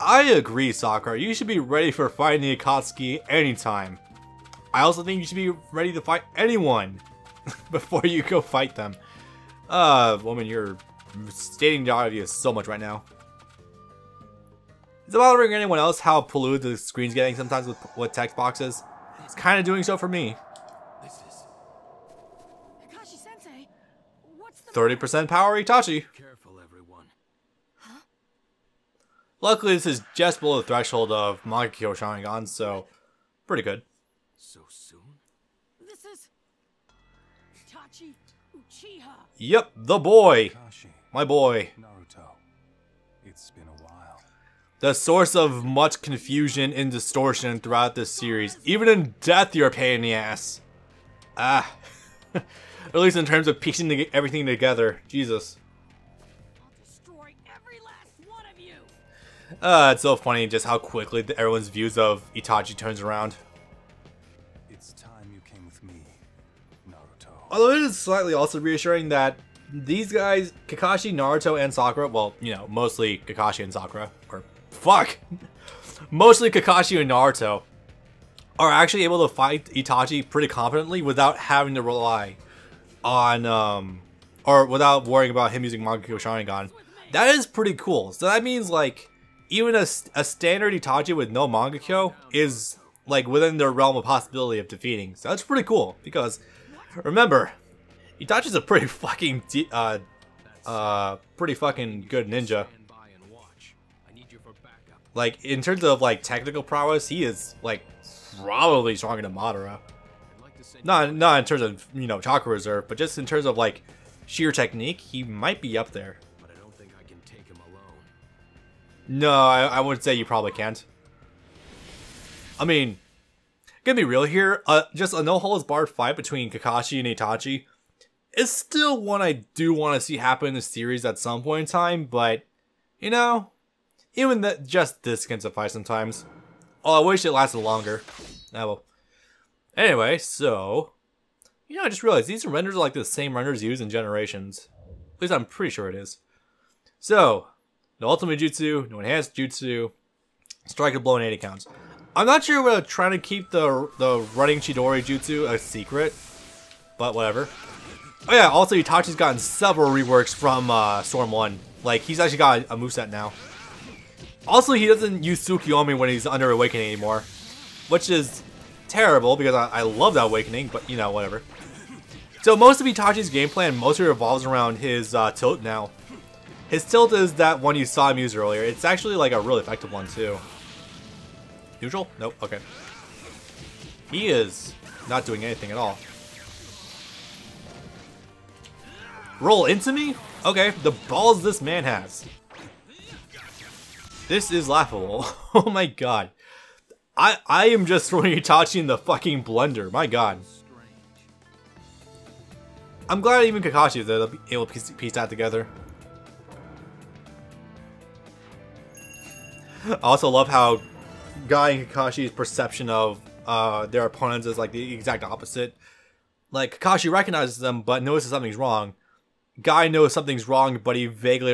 I agree, Sakura. You should be ready for fighting the Akatsuki anytime. I also think you should be ready to fight anyone before you go fight them. Woman, you're stating the obvious so much right now. Is it bothering anyone else how polluted the screen's getting sometimes with text boxes? It's kind of doing so for me. 30% power Itachi. Careful, everyone. Huh? Luckily, this is just below the threshold of Mangakyo Sharingan, so pretty good. So soon? This is Itachi Uchiha. Yep, the boy. Kakashi, My boy. Naruto. It's been a while. The source of much confusion and distortion throughout this series. Even in death, you're a pain in the ass. Ah. At least in terms of piecing everything together. Jesus. I'll destroy every last one of you. It's so funny just how quickly everyone's views of Itachi turns around. It's time you came with me, Naruto. Although it is slightly also reassuring that these guys, Kakashi, Naruto, and Sakura, well, you know, mostly Kakashi and Sakura, or fuck, mostly Kakashi and Naruto, are actually able to fight Itachi pretty competently without having to rely on, or without worrying about him using Mangakyo Sharingan. That is pretty cool. So that means, like, even a standard Itachi with no Mangakyo is, like, within their realm of possibility of defeating. So that's pretty cool, because, remember, Itachi's a pretty fucking, pretty fucking good ninja. Like, in terms of, like, technical prowess, he is, like, probably stronger than Madara. Not in terms of, you know, chakra reserve, but just in terms of, like, sheer technique, he might be up there. But I don't think I can take him alone. No, I would say you probably can't. I mean, gonna be real here, just a no-holds-barred fight between Kakashi and Itachi is still one I do want to see happen in the series at some point in time, but, you know, even that, just this can suffice sometimes. Oh, I wish it lasted longer. Oh, well. Anyway, so, you know, I just realized these renders are like the same renders used in Generations. At least I'm pretty sure it is. So, no ultimate jutsu, no enhanced jutsu, strike a blow in 80 counts. I'm not sure we're trying to keep the running Chidori jutsu a secret, but whatever. Oh yeah, also Itachi's gotten several reworks from Storm 1. Like, he's actually got a moveset now. Also, he doesn't use Tsukiyomi when he's under Awakening anymore, which is terrible because I love that Awakening, but you know, whatever. So most of Itachi's game plan mostly revolves around his tilt now. His tilt is that one you saw him use earlier. It's actually like a really effective one too. Neutral? Nope, okay. He is not doing anything at all. Roll into me? Okay, the balls this man has. This is laughable. Oh my god. I am just throwing Itachi in the fucking blender. My god. I'm glad even Kakashi is able to piece that together. I also love how Guy and Kakashi's perception of their opponents is like the exact opposite. Like, Kakashi recognizes them but notices something's wrong. Guy knows something's wrong, but he vaguely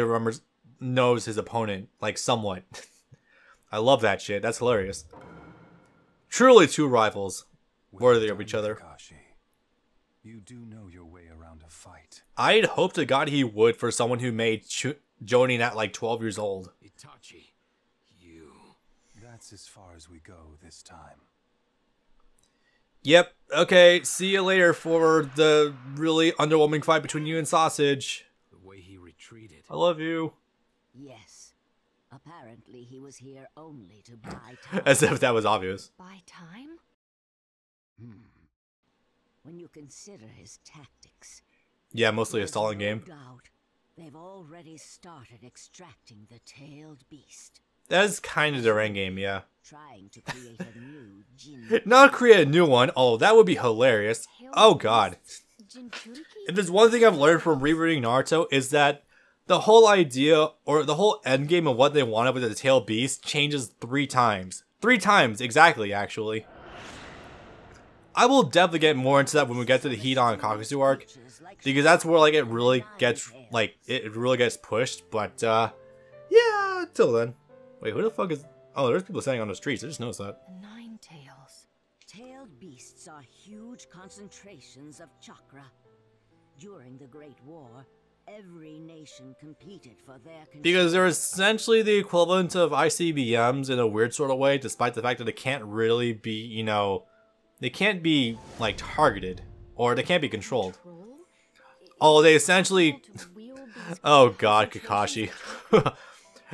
knows his opponent, like, somewhat. I love that shit. That's hilarious. Truly two rivals, worthy of each other. Kakashi, you do know your way around a fight. I'd hope to God he would for someone who made Jonin at like 12 years old. Itachi, you... That's as far as we go this time. Yep, okay, see you later for the really underwhelming fight between you and Sausage. The way he retreated. I love you. Yes. Apparently he was here only to buy time. As if that was obvious. Buy time? When you consider his tactics. Yeah, mostly a there's stalling no game. doubt they've already started extracting the tailed beast. That is kind of their endgame, yeah. Trying to create a new Jin. Not create a new one. Oh, that would be hilarious. Oh god. If there's one thing I've learned from rereading Naruto is that the whole idea, or the whole endgame of what they wanted with the tailed beast changes 3 times. 3 times, exactly, actually. I will definitely get more into that when we get to the Hidan Kakuzu arc, because that's where like it really gets pushed, but yeah, till then. Wait, who the fuck is... Oh, there's people standing on the streets. I just noticed that. Nine tails. Tailed beasts are huge concentrations of chakra. During the Great War, every nation competed for their control. Because they're essentially the equivalent of ICBMs in a weird sort of way, despite the fact that they can't really be, you know... They can't be, like, targeted. Or they can't be controlled. Oh, they essentially... Oh god, Kakashi.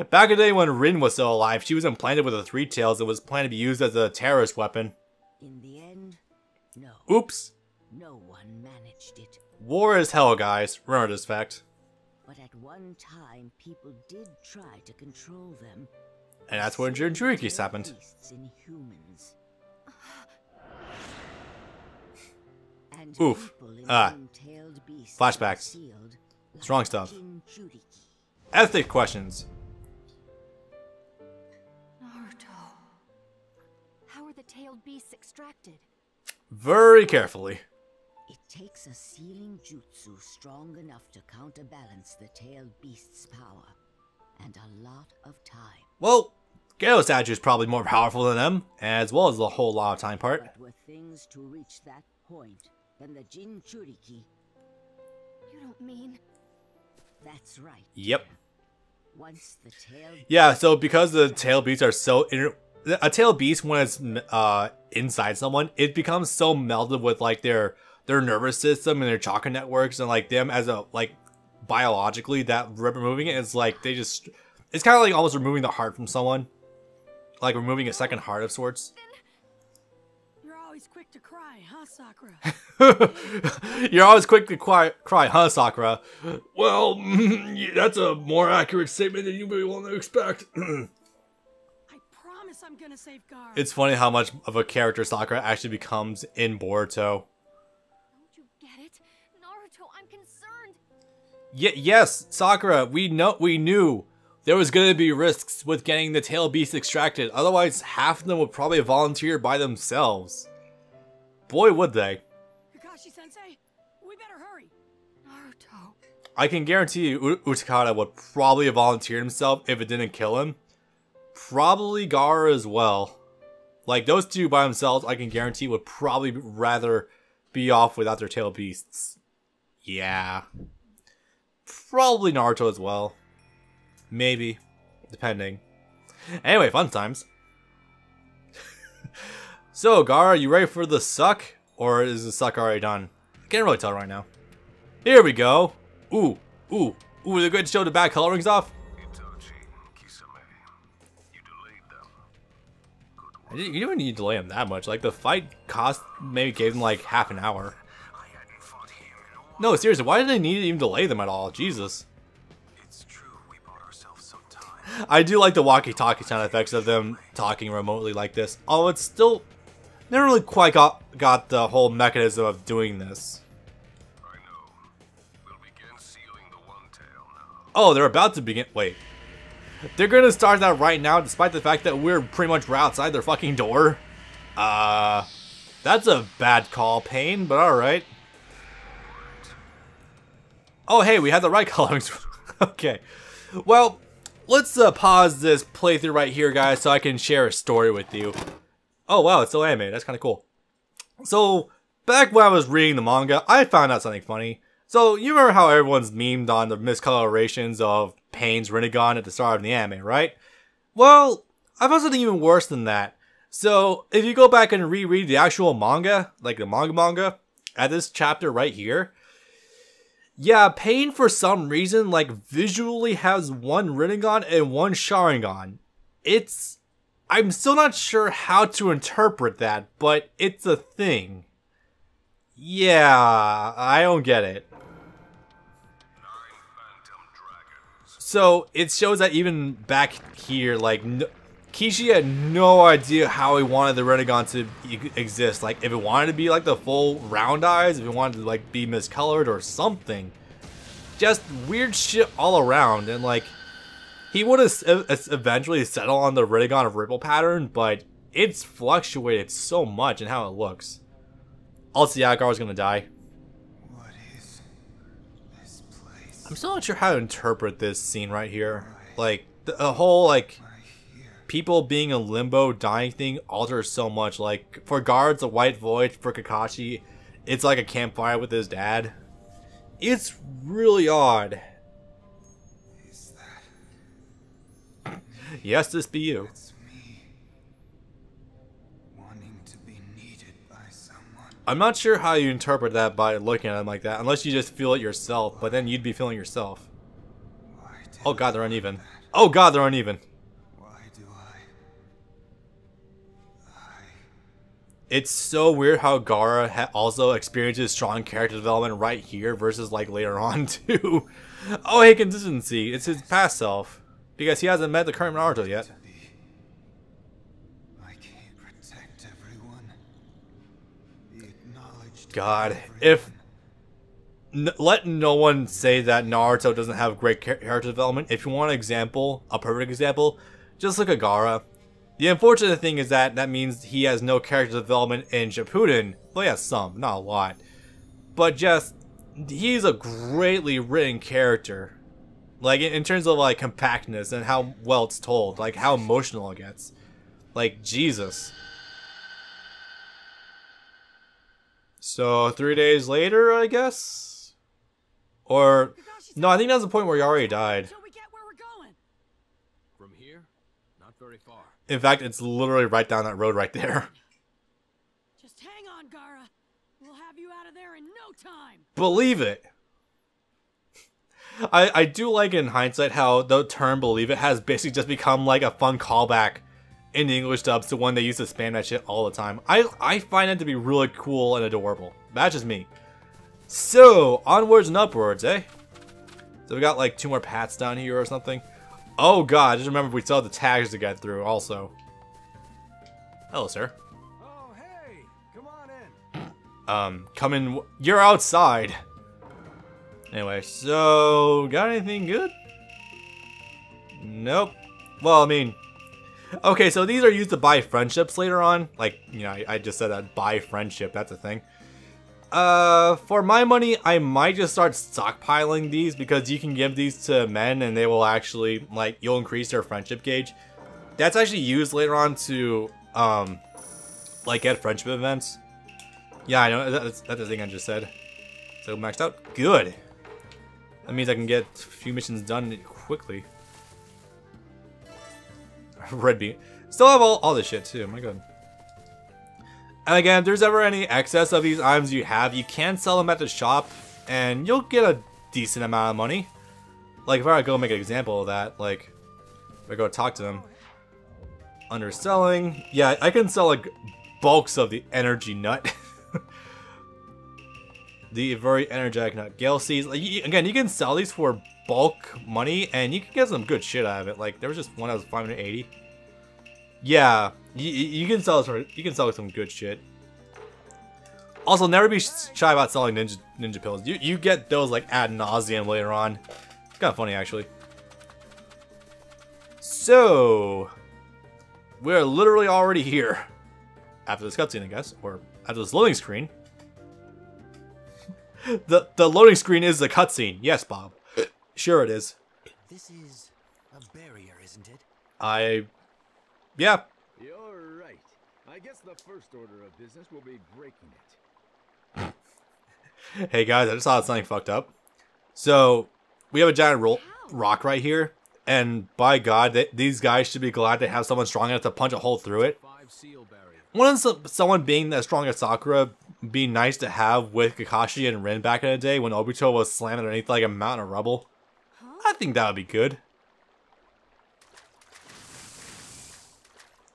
Back in the day when Rin was still alive, she was implanted with the three tails and was planned to be used as a terrorist weapon. In the end, no. Oops. No one managed it. War is hell, guys. Remember this fact. But at one time, people did try to control them. And that's when Jericho's happened. Beasts in humans. And Oof. people in untailed beasts Flashbacks. sealed like Strong stuff. Jinchuriki. Ethic questions. Naruto. How are the tailed beasts extracted? Very carefully. It takes a sealing jutsu strong enough to counterbalance the tailed beast's power, and a lot of time. Well, Ghetto statue is probably more powerful than them, as well as the whole lot of time part. But were things to reach that point, then the Jinchuriki. You don't mean... That's right. Yep. Once the tail. Yeah, so because the tail beasts are so a tail beast, when it's inside someone, it becomes so melded with like their nervous system and their chakra networks, and like them as a like biologically, that removing it is like it's kind of like almost removing the heart from someone, like removing a second heart of sorts. You're always quick to cry, huh, Sakura? You're always quick to cry, huh, Sakura? Well, that's a more accurate statement than you may want to expect. I promise I'm gonna safeguard. It's funny how much of a character Sakura actually becomes in Boruto. Don't you get it? Naruto, I'm concerned. Yes, Sakura, we knew there was going to be risks with getting the tail beast extracted. Otherwise, half of them would probably volunteer by themselves. Boy, would they. Kakashi-sensei, we better hurry. Naruto. I can guarantee you Uchiha would probably have volunteered himself if it didn't kill him. Probably Gaara as well. Like, those two by themselves, I can guarantee would probably rather be off without their tail beasts. Yeah. Probably Naruto as well. Maybe. Depending. Anyway, fun times. So, Gaara, you ready for the suck? Or is the suck already done? I can't really tell right now. Here we go. Ooh, ooh, ooh, they're going to show the bad colorings off? You didn't even need to delay them that much. Like, the fight cost maybe gave them like half an hour. No, seriously, why did they need to even delay them at all? Jesus. I do like the walkie-talkie sound effects of them talking remotely like this. Although it's still never really quite got the whole mechanism of doing this. I know. We'll begin sealing the one tail now. Oh, they're about to begin. Wait. They're gonna start that right now, despite the fact that we're pretty much right outside their fucking door. That's a bad call, Pain, but alright. Oh, hey, we had the right colors. Okay. Well, let's pause this playthrough right here, guys, so I can share a story with you. Oh, wow, it's still animated. That's kind of cool. So, back when I was reading the manga, I found out something funny. So, you remember how everyone's memed on the miscolorations of Pain's Rinnegan at the start of the anime, right? Well, I found something even worse than that. So, if you go back and reread the actual manga, like the manga, at this chapter right here, yeah, Pain for some reason, like, visually has one Rinnegan and one Sharingan. I'm still not sure how to interpret that, but it's a thing. Yeah, I don't get it. So, it shows that even back here, like, Kishi had no idea how he wanted the Rinnegan to exist. Like, if it wanted to be, like, the full round eyes, if it wanted to, like, be miscolored or something. Just weird shit all around. And, like, he would have eventually settled on the Rinnegan of Ripple pattern, but it's fluctuated so much in how it looks. Also, yeah, Gaara's gonna die. What is this place? I'm still not sure how to interpret this scene right here. Like, the whole, like, people being in limbo, dying thing alters so much. Like, for guards, a white void. For Kakashi, it's like a campfire with his dad. It's really odd. Is that... Yes, this be you. It's me. Wanting to be needed by someone. I'm not sure how you interpret that by looking at him like that, unless you just feel it yourself, but then you'd be feeling yourself. Why did Oh god, they're I do uneven. that? Oh god, they're uneven. Why do It's so weird how Gaara also experiences strong character development right here versus like later on too. Oh hey, consistency. It's his past self. Because he hasn't met the current Naruto yet. to be? I can't protect everyone. Be acknowledged. God, by if everyone. let no one say that Naruto doesn't have great character development. If you want an example, a perfect example, just look at Gaara. The unfortunate thing is that that means he has no character development in Shippuden. Well, he has some, not a lot. But just, he's a greatly written character. Like, in terms of, like, compactness and how well it's told. Like, how emotional it gets. Like, Jesus. So, 3 days later, I guess? Or, no, I think that's the point where he already died. Till we get where we're going. From here, not very far. In fact, it's literally right down that road right there. Just hang on, Gaara. We'll have you out of there in no time. Believe it. I do like in hindsight how the term "believe it" has basically just become like a fun callback in the English dubs to when they used to spam that shit all the time. I find it to be really cool and adorable. That's just me. So, onwards and upwards, eh? So we got like 2 more paths down here or something. Oh god, just remember we still have the tags to get through also. Hello, sir. Oh, hey! Come on in. Come in. You're outside. Anyway, so got anything good? Nope. Well, I mean, okay, so these are used to buy friendships later on. Like, you know, I just said that, buy friendship, that's a thing. For my money, I might just start stockpiling these because you can give these to men and they will actually, like, you'll increase their friendship gauge. That's actually used later on to, like, get friendship events. Yeah, I know, that's the thing I just said. So maxed out, good. That means I can get a few missions done quickly. Red bean. Still have all this shit too, my god. And again, if there's ever any excess of these items you have, you can sell them at the shop and you'll get a decent amount of money. Like if I were to go make an example of that, like if I go talk to them. Underselling. Yeah, I can sell like bulks of the energy nut. The very energetic nut. Gale seeds. Like, again, you can sell these for bulk money, and you can get some good shit out of it. Like there was just one that was 580. Yeah, you can sell this for, you can sell some good shit. Also, never be shy about selling ninja pills. You get those like ad nauseum later on. It's kind of funny actually. So we're literally already here after this cutscene, I guess, or after this loading screen. The loading screen is the cutscene. Yes, Bob. Sure it is. This is a barrier, isn't it? Yeah. You're right. I guess the first order of business will be breaking it. Hey guys, I just saw something fucked up. So, we have a giant rock right here. And by God, these guys should be glad they have someone strong enough to punch a hole through it. 5 seal barrier. Wouldn't someone being as strong as Sakura be nice to have with Kakashi and Rin back in the day when Obito was slammed underneath like a mountain of rubble? I think that would be good.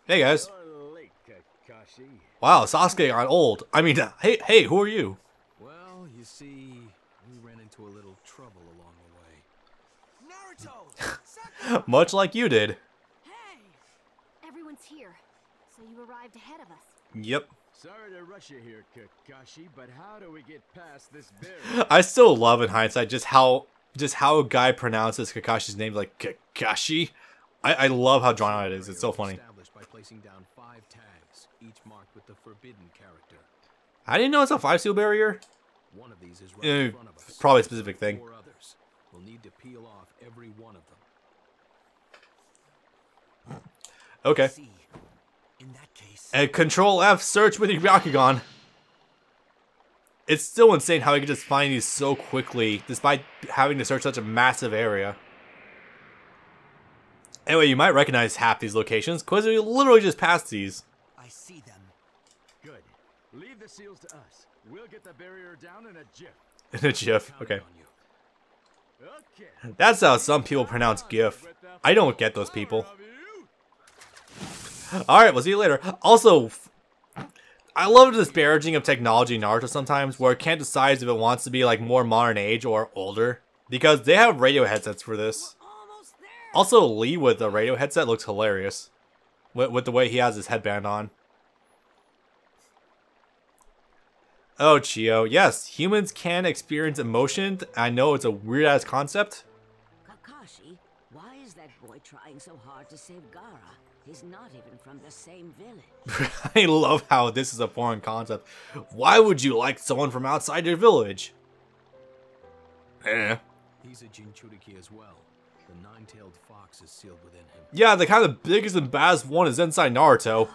Hey guys. You're late, Kakashi. Wow, Sasuke got old. I mean, hey, who are you? Well, you see, we ran into a little trouble along the way. Naruto! Much like you did. Hey! Everyone's here, so you arrived ahead of us. Yep. Sorry to rush you here, Kakashi, but how do we get past this barrier? I still love in hindsight just how a guy pronounces Kakashi's name like Kakashi. I love how drawn out it is. It's so funny. Established by placing down 5 tags, each marked with the forbidden character. I didn't know it's a 5 seal barrier. One of these is right in front of us. Probably a specific thing. 4 others. We'll need to peel off every one of them. Okay. See, in that case, And Control F, search with your Byakugan. It's still insane how he can just find these so quickly, despite having to search such a massive area. Anyway, you might recognize half these locations, because we literally just passed these. I see them. Good. Leave the seals to us. We'll get the barrier down in a jiff. In a GIF, okay. Counting on you. Okay. That's how some people pronounce GIF. I don't get those people. Alright, we'll see you later. Also, I love the disparaging of technology in Naruto sometimes, where it can't decide if it wants to be like more modern age or older. Because they have radio headsets for this. Almost there. Also, Lee with a radio headset looks hilarious. With the way he has his headband on. Oh, Chio. Yes, humans can experience emotion. I know it's a weird-ass concept. Kakashi, why is that boy trying so hard to save Gaara? He's not even from the same village. I love how this is a foreign concept. Why would you like someone from outside your village? Eh. He's a Jinchuriki as well. The nine-tailed fox is sealed within him. Yeah, the kind of biggest and baddest one is inside Naruto.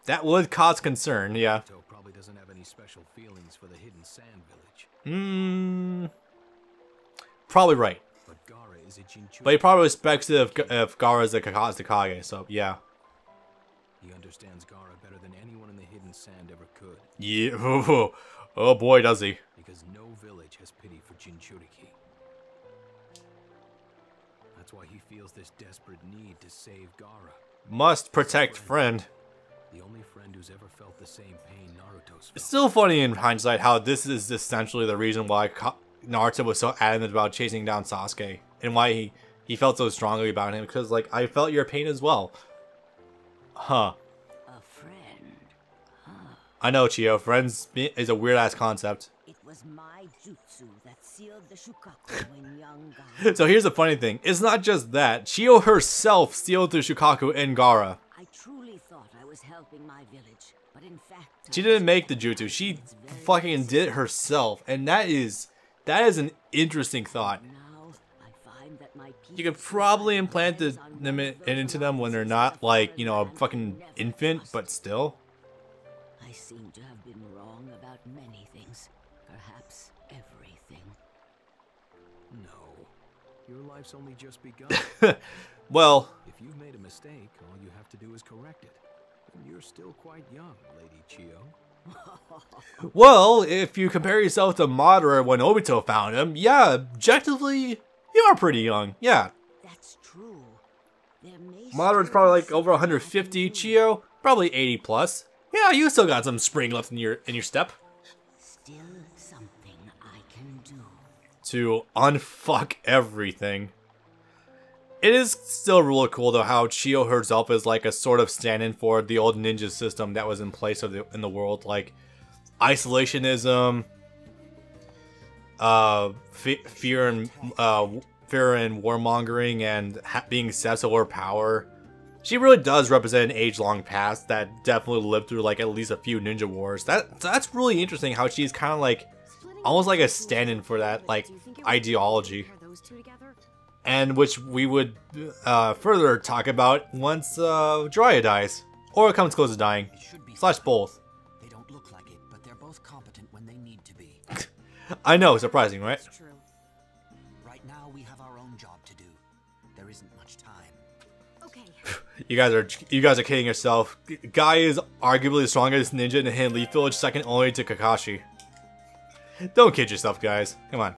That would cause concern, yeah. Naruto probably doesn't have any special feelings for the hidden sand village. Probably right. But Gaara is a Jinchuriki. But he probably respects it if Gaara is the Kage, so yeah. He understands Gaara better than anyone in the hidden sand ever could. Yeah. Oh boy, does he. Because no village has pity for Jinchuriki. That's why he feels this desperate need to save Gaara. Must protect friend. The only friend who's ever felt the same pain Naruto's felt. It's still funny in hindsight how this is essentially the reason why Naruto was so adamant about chasing down Sasuke. And why he felt so strongly about him. Because, like, I felt your pain as well. Huh. A friend. I know, Chio. Friends is a weird-ass concept. It was my jutsu that sealed the Shukaku when young Gaara. So here's the funny thing. It's not just that. Chio herself sealed the Shukaku in Gaara. I truly thought I was helping my village, but in fact She didn't make the jutsu. She fucking did it herself. And that is an interesting thought. Now I find that my You could probably implant them into them when they're not, like, you know, a fucking infant, but still. I seem to have been wrong about many things, perhaps everything. No. Your life's only just begun. Well, If you've made a mistake, all you have to do is correct it. And you're still quite young, Lady Chio. well, if you compare yourself to Madara when Obito found him, yeah, objectively, you are pretty young. Yeah, That's true. There may Madara's still probably be like over 150. something Chio, probably 80 plus. Yeah, you still got some spring left in your step Still something I can do. to unfuck everything. It is still really cool though how Chio herself is like a sort of stand-in for the old ninja system that was in place in the world, like isolationism, fear and warmongering, and being obsessed over power. She really does represent an age-long past that definitely lived through like at least a few ninja wars. That's really interesting how she's kind of like almost like a stand-in for that like ideology. And which we would further talk about once Jiraiya dies. Or comes close to dying. it should be Slash both. They don't look like it, but they're both competent when they need to be. I know, surprising, right? True. Right now, we have our own job to do. There isn't much time. Okay. You guys are kidding yourself. Guy is arguably the strongest ninja in the Hidden Leaf Village, second only to Kakashi. Don't kid yourself, guys. Come on.